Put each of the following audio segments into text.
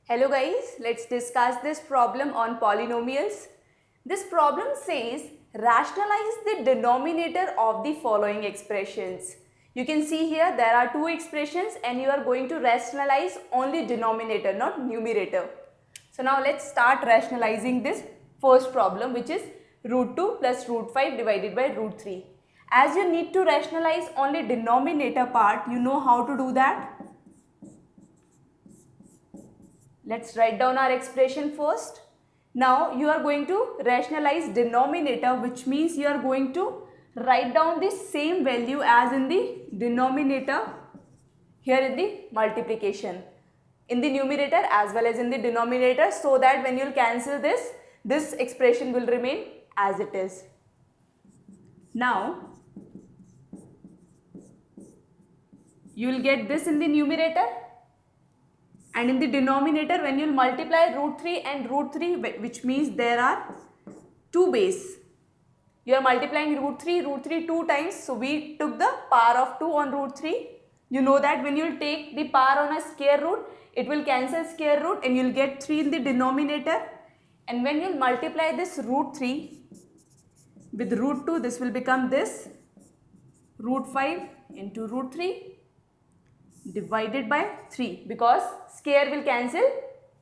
Hello guys, let's discuss this problem on polynomials. This problem says rationalize the denominator of the following expressions. You can see here there are two expressions and you are going to rationalize only denominator, not numerator. So now let's start rationalizing this first problem, which is root 2 plus root 5 divided by root 3. As you need to rationalize only denominator part, you know how to do that. Let's write down our expression first. Now you are going to rationalize denominator, which means you are going to write down the same value as in the denominator here in the multiplication, in the numerator as well as in the denominator, so that when you will cancel this expression will remain as it is. Now you will get this in the numerator. And in the denominator, when you will multiply root 3 and root 3, which means there are two base. You are multiplying root 3 two times. So we took the power of 2 on root 3. You know that when you will take the power on a square root, it will cancel square root and you will get 3 in the denominator. And when you will multiply this root 3 with root 2, this will become this root 5 into root 3. Divided by 3, because square will cancel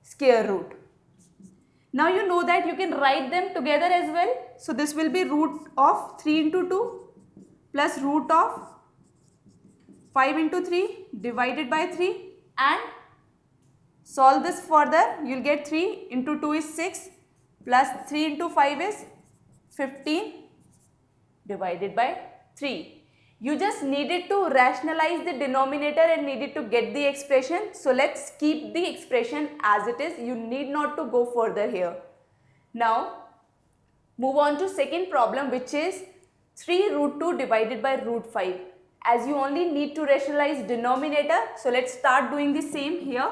square root. Now you know that you can write them together as well. So this will be root of 3 into 2 plus root of 5 into 3 divided by 3, and solve this further. You will get 3 into 2 is 6 plus 3 into 5 is 15 divided by 3. You just needed to rationalize the denominator and needed to get the expression. So let's keep the expression as it is. You need not to go further here. Now move on to second problem, which is 3 root 2 divided by root 5. As you only need to rationalize denominator, so let's start doing the same here.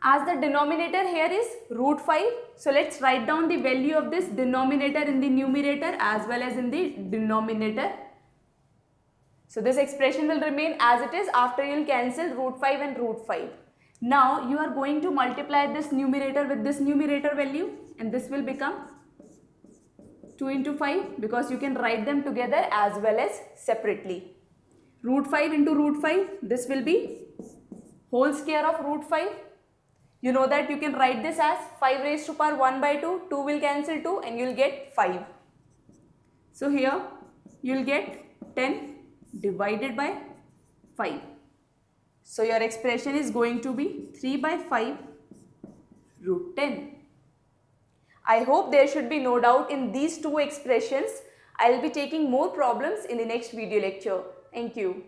As the denominator here is root 5, so let's write down the value of this denominator in the numerator as well as in the denominator. So this expression will remain as it is after you will cancel root 5 and root 5. Now you are going to multiply this numerator with this numerator value, and this will become 2 into 5, because you can write them together as well as separately. Root 5 into root 5, this will be whole square of root 5. You know that you can write this as 5 raised to power 1 by 2. 2 will cancel 2 and you will get 5. So here you will get 10 divided by 5. So your expression is going to be 3 by 5 root 10. I hope there should be no doubt in these two expressions. I will be taking more problems in the next video lecture. Thank you.